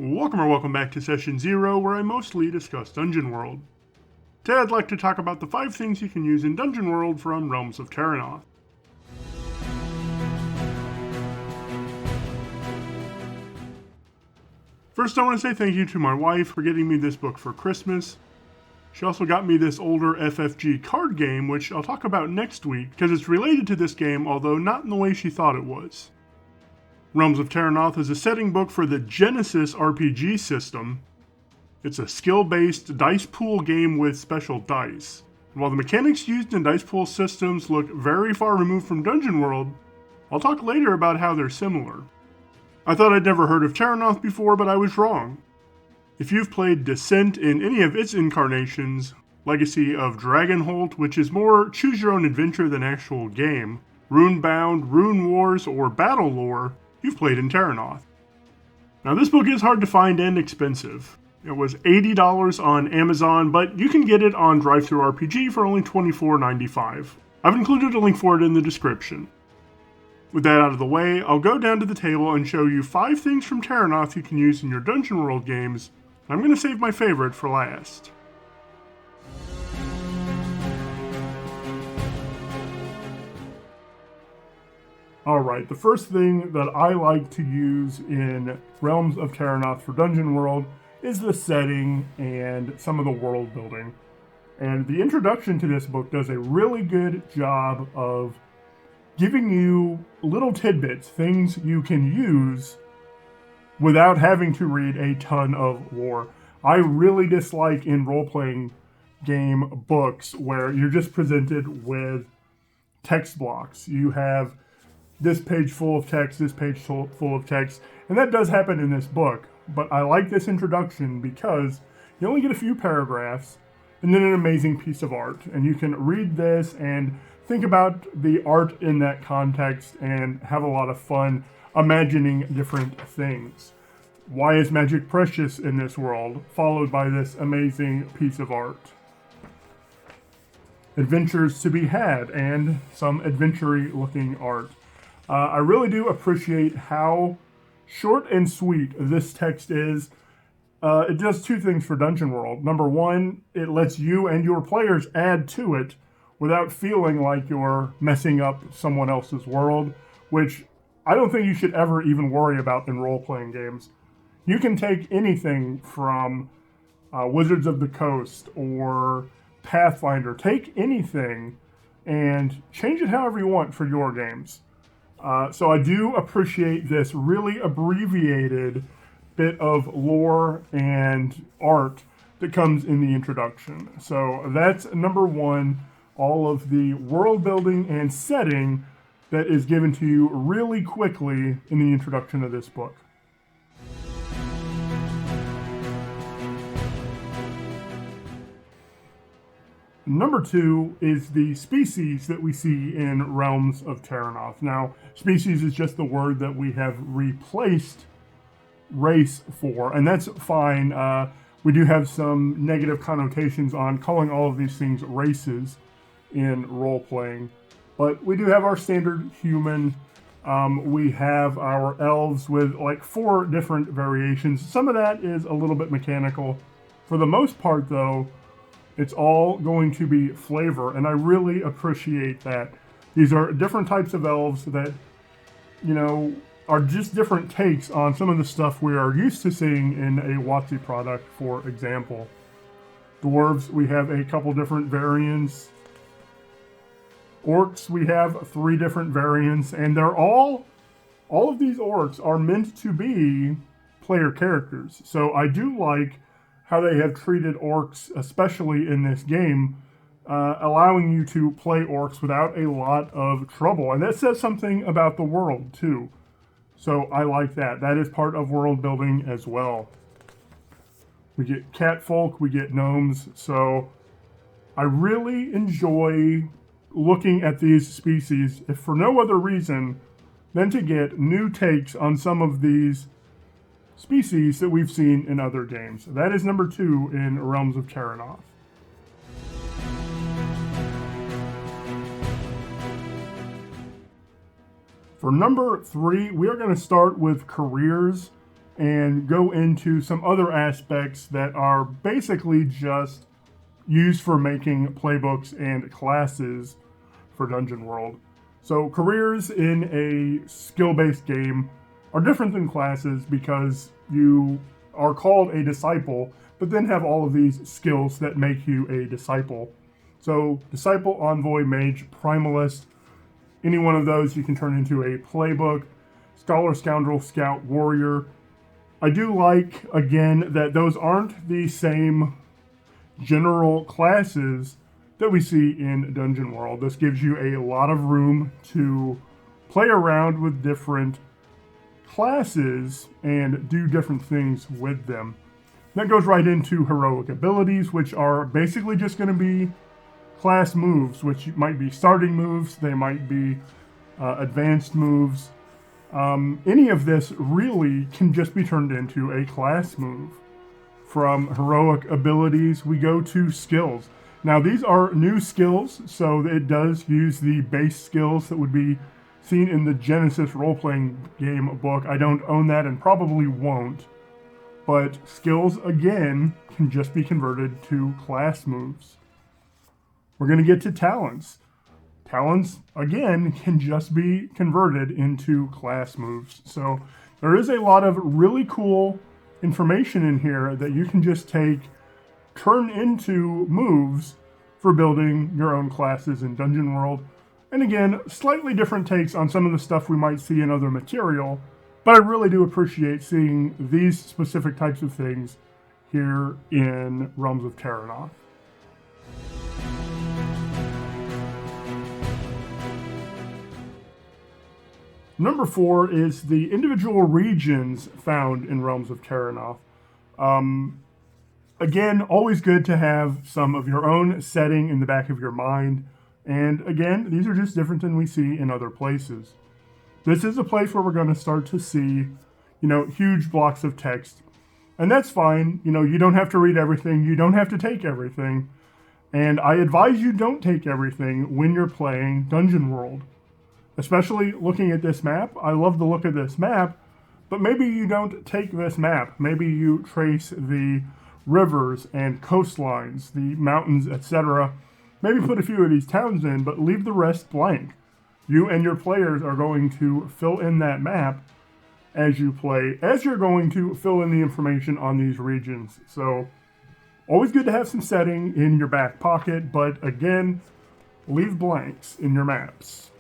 Welcome back to Session 0, where I mostly discuss Dungeon World. Today I'd like to talk about the 5 things you can use in Dungeon World from Realms of Terrinoth. First, I want to say thank you to my wife for getting me this book for Christmas. She also got me this older FFG card game, which I'll talk about next week, because it's related to this game, although not in the way she thought it was. Realms of Terrinoth is a setting book for the Genesis RPG system. It's a skill-based dice pool game with special dice. And while the mechanics used in dice pool systems look very far removed from Dungeon World, I'll talk later about how they're similar. I thought I'd never heard of Terrinoth before, but I was wrong. If you've played Descent in any of its incarnations, Legacy of Dragonholt, which is more choose-your-own-adventure than actual game, Runebound, Rune Wars, or Battle Lore, you've played in Terrinoth. Now this book is hard to find and expensive. It was $80 on Amazon, but you can get it on DriveThruRPG for only $24.95. I've included a link for it in the description. With that out of the way, I'll go down to the table and show you 5 things from Terrinoth you can use in your Dungeon World games. I'm going to save my favorite for last. Alright, the first thing that I like to use in Realms of Terrinoth for Dungeon World is the setting and some of the world building. And the introduction to this book does a really good job of giving you little tidbits, things you can use without having to read a ton of lore. I really dislike in role-playing game books where you're just presented with text blocks. You have this page full of text, this page full of text, and that does happen in this book. But I like this introduction because you only get a few paragraphs and then an amazing piece of art. And you can read this and think about the art in that context and have a lot of fun imagining different things. Why is magic precious in this world? Followed by this amazing piece of art. Adventures to be had and some adventure-y looking art. I really do appreciate how short and sweet this text is. It does 2 things for Dungeon World. Number 1, it lets you and your players add to it without feeling like you're messing up someone else's world, which I don't think you should ever even worry about in role-playing games. You can take anything from Wizards of the Coast or Pathfinder, take anything and change it however you want for your games. So I do appreciate this really abbreviated bit of lore and art that comes in the introduction. So that's number 1, all of the world building and setting that is given to you really quickly in the introduction of this book. Number 2 is the species that we see in Realms of Terrinoth. Now, species is just the word that we have replaced race for, and that's fine. We do have some negative connotations on calling all of these things races in role-playing, but we do have our standard human. We have our elves with like 4 different variations. Some of that is a little bit mechanical. For the most part, though, it's all going to be flavor, and I really appreciate that. These are different types of elves that, are just different takes on some of the stuff we are used to seeing in a WotC product, for example. Dwarves, we have a couple different variants. Orcs, we have 3 different variants, and they're all of these orcs are meant to be player characters. So I do like how they have treated orcs, especially in this game, allowing you to play orcs without a lot of trouble. And that says something about the world, too. So I like that. That is part of world building as well. We get catfolk, we get gnomes, so I really enjoy looking at these species, if for no other reason than to get new takes on some of these species that we've seen in other games. That is number 2 in Realms of Terrinoth. For number 3, we are going to start with careers and go into some other aspects that are basically just used for making playbooks and classes for Dungeon World. So careers in a skill-based game are different than classes because you are called a disciple, but then have all of these skills that make you a disciple. So disciple, envoy, mage, primalist, any one of those you can turn into a playbook. Scholar, scoundrel, scout, warrior. I do like, again, that those aren't the same general classes that we see in Dungeon World. This gives you a lot of room to play around with different classes and do different things with them. That goes right into heroic abilities, which are basically just going to be class moves, which might be starting moves, they might be advanced moves. Any of this really can just be turned into a class move. From heroic abilities, we go to skills. Now, these are new skills, so it does use the base skills that would be seen in the Genesis role-playing game book. I don't own that and probably won't. But skills, again, can just be converted to class moves. We're going to get to talents. Talents, again, can just be converted into class moves. So there is a lot of really cool information in here that you can just take, turn into moves for building your own classes in Dungeon World. And again, slightly different takes on some of the stuff we might see in other material, but I really do appreciate seeing these specific types of things here in Realms of Terrinoth. Number 4 is the individual regions found in Realms of Terrinoth. Again, always good to have some of your own setting in the back of your mind. And again, these are just different than we see in other places. This is a place where we're going to start to see, huge blocks of text. And that's fine. You don't have to read everything. You don't have to take everything. And I advise you don't take everything when you're playing Dungeon World. Especially looking at this map. I love the look of this map, but maybe you don't take this map. Maybe you trace the rivers and coastlines, the mountains, etc. Maybe put a few of these towns in, but leave the rest blank. You and your players are going to fill in that map as you play, as you're going to fill in the information on these regions. So, always good to have some setting in your back pocket, but again, leave blanks in your maps.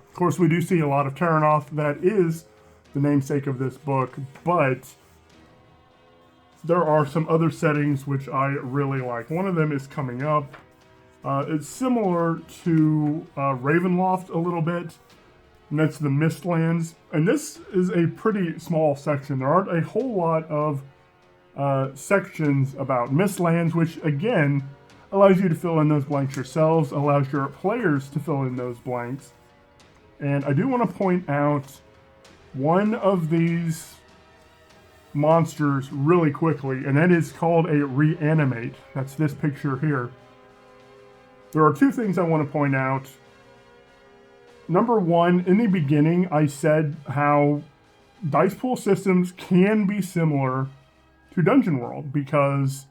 Of course, we do see a lot of Terrinoth. That is the namesake of this book, but there are some other settings which I really like. One of them is coming up. It's similar to Ravenloft a little bit, and that's the Mistlands. And this is a pretty small section. There aren't a whole lot of sections about Mistlands, which again allows you to fill in those blanks yourselves, allows your players to fill in those blanks. And I do want to point out one of these monsters really quickly, and that is called a reanimate. That's this picture here. There are two things I want to point out. Number one, in the beginning, I said how dice pool systems can be similar to Dungeon World because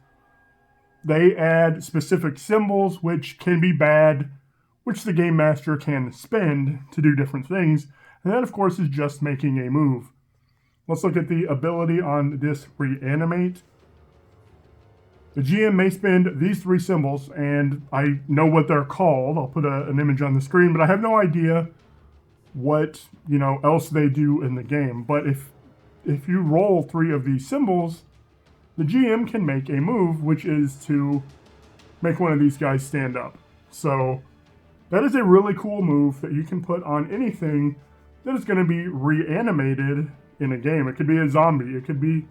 they add specific symbols which can be bad, which the game master can spend to do different things, and that of course is just making a move. Let's look at the ability on this reanimate. The GM may spend these 3 symbols, and I know what they're called. I'll put an image on the screen, but I have no idea what else they do in the game. But if you roll 3 of these symbols, the GM can make a move, which is to make one of these guys stand up. So that is a really cool move that you can put on anything that is going to be reanimated in a game. It could be a zombie. It could be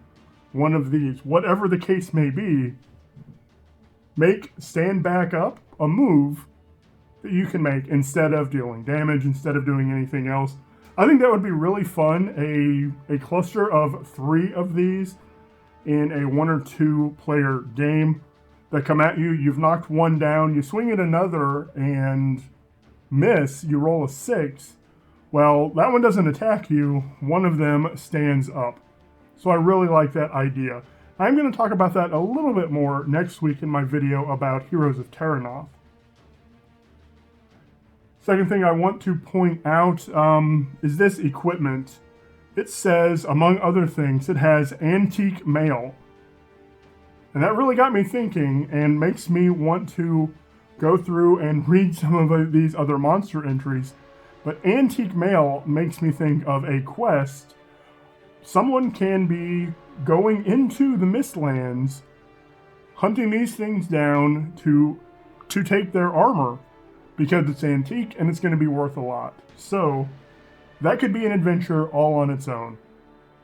one of these. Whatever the case may be, make stand back up a move that you can make instead of dealing damage, instead of doing anything else. I think that would be really fun. A cluster of 3 of these in a 1 or 2 player game that come at you. You've knocked one down, you swing at another and miss, you roll a 6. Well, that one doesn't attack you, one of them stands up. So I really like that idea. I'm going to talk about that a little bit more next week in my video about Heroes of Terrinoth. Second thing I want to point out is this equipment. It says, among other things, it has antique mail. And that really got me thinking and makes me want to go through and read some of these other monster entries. But antique mail makes me think of a quest. Someone can be going into the Mistlands, hunting these things down to take their armor, because it's antique and it's going to be worth a lot. So that could be an adventure all on its own.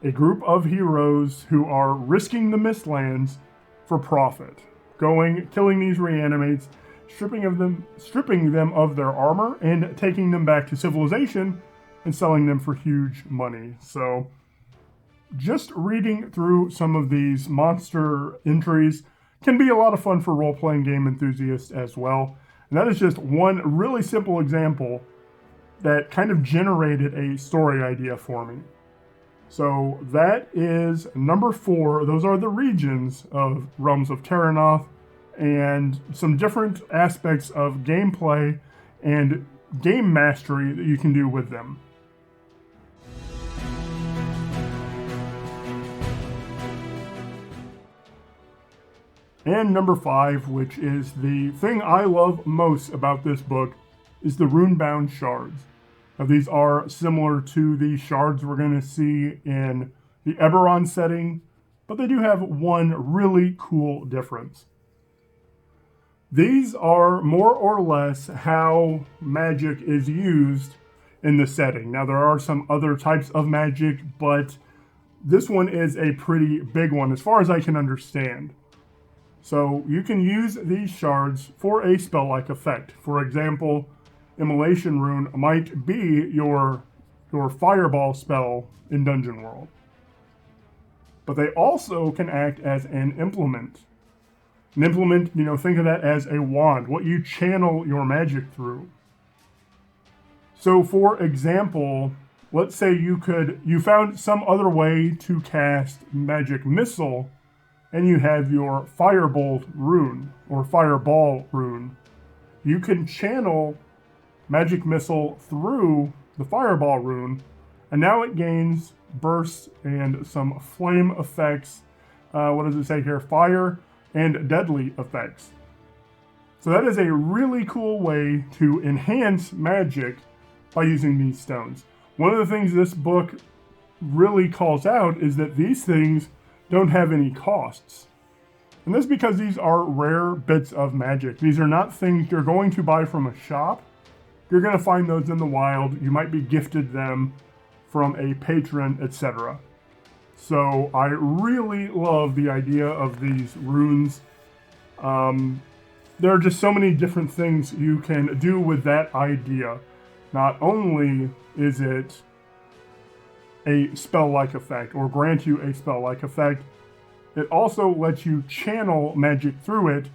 A group of heroes who are risking the Mistlands for profit, killing these reanimates, stripping them of their armor, and taking them back to civilization and selling them for huge money. So just reading through some of these monster entries can be a lot of fun for role-playing game enthusiasts as well. And that is just one really simple example that kind of generated a story idea for me. So that is number 4. Those are the regions of Realms of Terrinoth and some different aspects of gameplay and game mastery that you can do with them. And number 5, which is the thing I love most about this book, is the rune-bound shards. Now, these are similar to the shards we're going to see in the Eberron setting, but they do have one really cool difference. These are more or less how magic is used in the setting. Now, there are some other types of magic, but this one is a pretty big one as far as I can understand. So you can use these shards for a spell-like effect. For example, Immolation Rune might be your fireball spell in Dungeon World. But they also can act as an implement. An implement, think of that as a wand, what you channel your magic through. So for example, let's say you found some other way to cast Magic Missile, and you have your Firebolt rune, or Fireball rune. You can channel Magic Missile through the Fireball rune, and now it gains bursts and some flame effects. What does it say here? Fire and deadly effects. So that is a really cool way to enhance magic by using these stones. One of the things this book really calls out is that these things don't have any costs. And that's because these are rare bits of magic. These are not things you're going to buy from a shop. You're going to find those in the wild. You might be gifted them from a patron, etc. So I really love the idea of these runes. There are just so many different things you can do with that idea. Not only is it a spell-like effect, or grant you a spell-like effect, it also lets you channel magic through it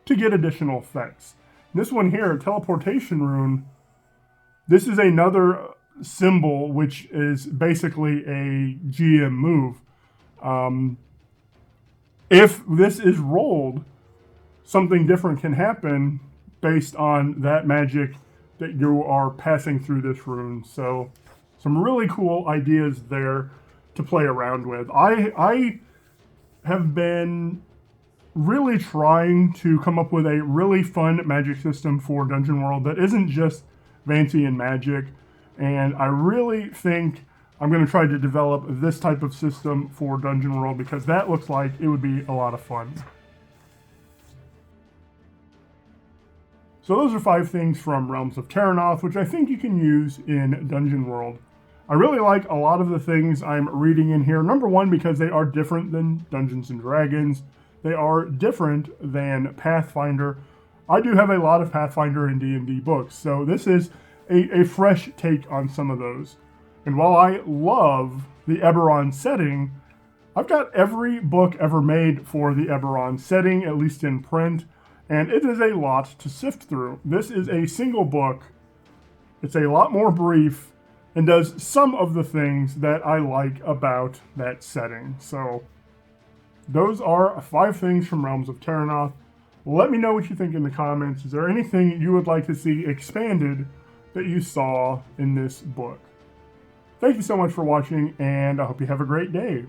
to get additional effects. This one here, Teleportation Rune, this is another symbol which is basically a GM move. If this is rolled, something different can happen based on that magic that you are passing through this rune. So some really cool ideas there to play around with. I have been really trying to come up with a really fun magic system for Dungeon World that isn't just fancy and magic, and I really think I'm going to try to develop this type of system for Dungeon World because that looks like it would be a lot of fun. So those are 5 things from Realms of Terrinoth, which I think you can use in Dungeon World. I really like a lot of the things I'm reading in here. Number 1, because they are different than Dungeons & Dragons. They are different than Pathfinder. I do have a lot of Pathfinder and D&D books, so this is a fresh take on some of those. And while I love the Eberron setting, I've got every book ever made for the Eberron setting, at least in print, and it is a lot to sift through. This is a single book. It's a lot more brief and does some of the things that I like about that setting. So those are 5 things from Realms of Terrinoth. Let me know what you think in the comments. Is there anything you would like to see expanded that you saw in this book? Thank you so much for watching, and I hope you have a great day.